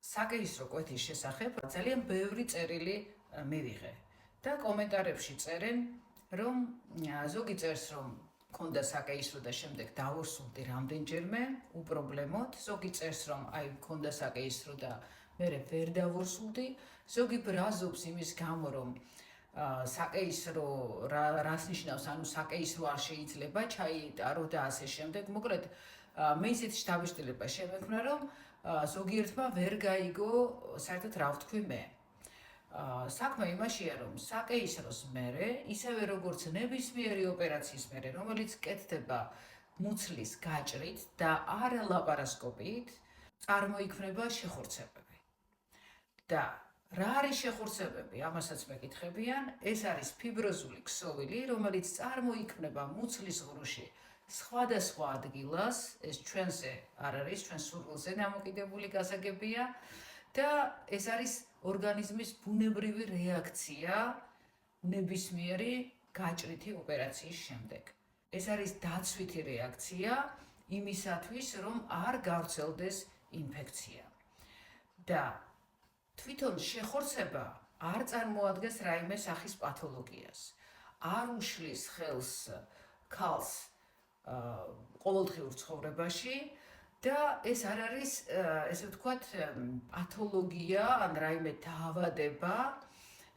საკეისრო კვეთის შესახებ ძალიან ბევრი წერილი მივიღე და კომენტარებში წერენ, რომ ზოგი წერს, რომ მქონდა საკეისრო და შემდეგ დავორსულდი რამდენჯერმე უპრობლემოდ, ზოგი წერს, რომ აი მქონდა საკეისრო და მერე ვერ დავორსულდი, ზოგი ბრაზობს იმის გამო, რომ საკეისრო რას ნიშნავს, ანუ საკეისრო არ შეიძლება ჩაიტარო და ასე შემდეგ. მოკლედ მე ისეთი შთაბეჭდილება შემექმნა, რომ ზოგიერთმა ვერ გაიგო საერთოდ რა ვთქვი მე. საქმე იმაშია, რომ საკეისროს მერე, ისევე როგორც ნებისმიერი ოპერაციის მერე, რომელიც კეთდება მუცლის გაჭრით და არა ლაპარასკოპიით, წარმოიქმნება შეხორცებები. და რა არის შეხორცებები? ამასაც მეკითხებიან. ეს არის ფიბროზული ქსოვილი, რომელიც წარმოიქმნება მუცლის ღრუში სხვადასხვა ადგილას, ეს ჩვენზე არ არის, ჩვენ სურვილზე დამოკიდებული გასაგებია და ეს არის ორგანიზმის ბუნებრივი რეაქცია ნებისმიერი გაჭრითი ოპერაციის შემდეგ. ეს არის დაცვითი რეაქცია იმისათვის, რომ არ გავრცელდეს ინფექცია. და თვითონ შეხორცება არ წარმოადგენს რაიმე სახის პათოლოგიას. არ უშლის ხელს ქალს ყოველდღიურ ცხოვრებაში და ეს არ არის, ესე ვთქვათ, პათოლოგია ან რაიმე დაავადება.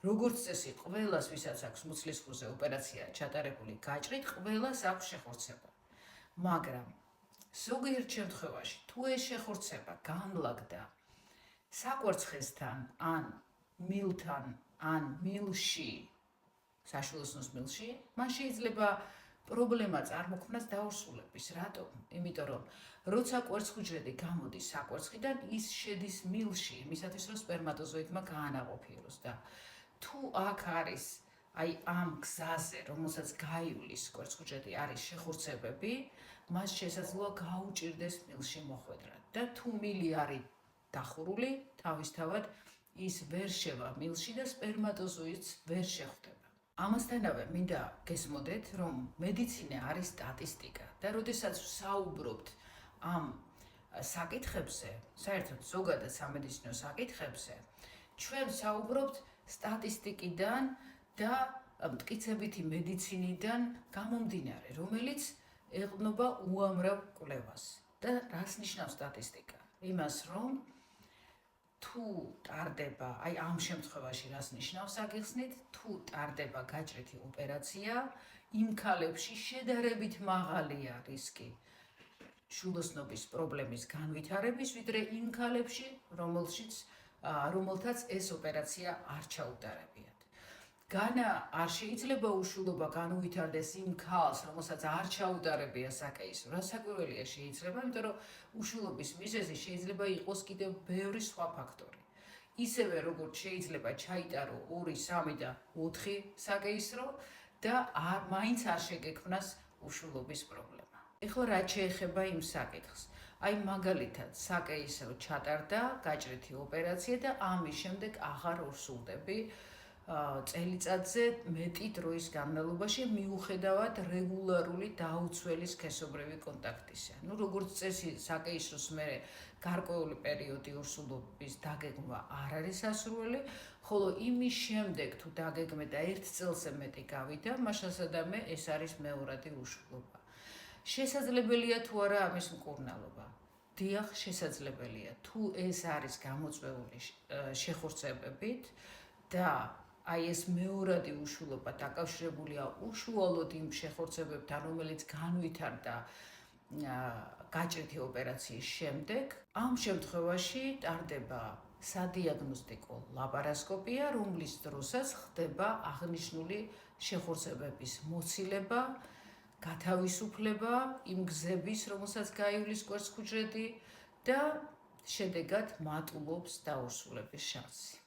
როგორც წესი, ყველას, ვისაც აქვს მუცლის ღრუზე ოპერაცია ჩატარებული გაჭრით, ყველას აქვს შეხორცება. მაგრამ ზოგიერთ შემთხვევაში, თუ ეს შეხორცება განლაგდა საკვერცხესთან, ან მილთან, ან მილში, საშვილოსნოს მილში, მან შეიძლება პრობლემა წარმოქმნას დაორსულების. რატომ? იმიტომ რომ როცა კვერცხუჯრედი გამოდის საკვერცხიდან, ის შედის მილში, იმისათვის რომ სპერმატოზოიდმა გაანაყოფიეროს და თუ აქ არის აი ამ გზაზე, რომელსაც გაივლის კვერცხუჯრედი არის შეხორცებები, მას შესაძლოა გაუჭირდეს მილში მოხვედრა და თუ მილი არის დახურული, თავისთავად ის ვერ შევა მილში და სპერმატოზოიდს ვერ შეხვდება. ამასთანავე მინდა გესმოდეთ, რომ მედიცინა არის სტატისტიკა და როდესაც ვსაუბრობთ ამ საკითხებზე, საერთოდ ზოგადად სამედიცინო საკითხებზე, ჩვენ ვსაუბრობთ სტატისტიკიდან და მტკიცებითი მედიცინიდან გამომდინარე, რომელიც ეყრდნობა უამრავ კვლევას. და რას ნიშნავს სტატისტიკა? იმას, რომ თუ ტარდება, აი ამ შემთხვევაში რას ნიშნავს აგიხსნით, თუ ტარდება გაჭრითი ოპერაცია, იმ ქალებში შედარებით მაღალია რისკი შვილოსნობის პრობლემის განვითარების, ვიდრე იმ ქალებში, რომელთაც ეს ოპერაცია არ ჩაუტარებიათ. განა არ შეიძლება უშვილობა განუვითარდეს იმ ქალს, რომელსაც არ ჩაუტარებია საკეისრო. რასაკვირველია შეიძლება, იმიტომ რომ უშვილობის მიზეზი შეიძლება იყოს კიდევ ბევრი სხვა ფაქტორი. ისევე როგორც შეიძლება ჩაიტარო 2, 3 და 4 საკეისრო და მაინც არ შეგექმნას უშვილობის პრობლემა. ეხლა რაც შეეხება იმ საკითხს. აი მაგალითად, საკეისრო ჩატარდა გაჭრითი ოპერაცია და ამის შემდეგ აღარ ორსულდები წელიწადზე მეტი დროის განმავლობაში მიუხედავად რეგულარული დაუცველი სქესობრივი კონტაქტისა. როგორც წესი, საკეისროს მერე გარკვეული პერიოდი ორსულობის დაგეგმვა არ არის სასურველი, ხოლო იმის შემდეგ თუ დაგეგმე და 1 წელზე მეტი გავიდა, მაშინ სადამე ეს არის მეორადი უშვილობა. შესაძლებელია თუ არა ამის მკურნალობა? დიახ, შესაძლებელია. თუ ეს არის გამოწვეული შეხორცებებით და აი ეს მეორადი უშვილობა დაკავშირებულია უშუალოდ იმ შეხორცებებთან, რომელიც განვითარდა გაჭრითი ოპერაციის შემდეგ, ამ შემთხვევაში ტარდება სადიაგნოსტიკო ლაპარასკოპია, რომლის დროსაც ხდება აღნიშნული შეხორცებების მოცილება, გათავისუფლება იმ გზების, რომელსაც გაივლის კვერცხუჯრედი და შედეგად მატულობს დაორსულების შანსი.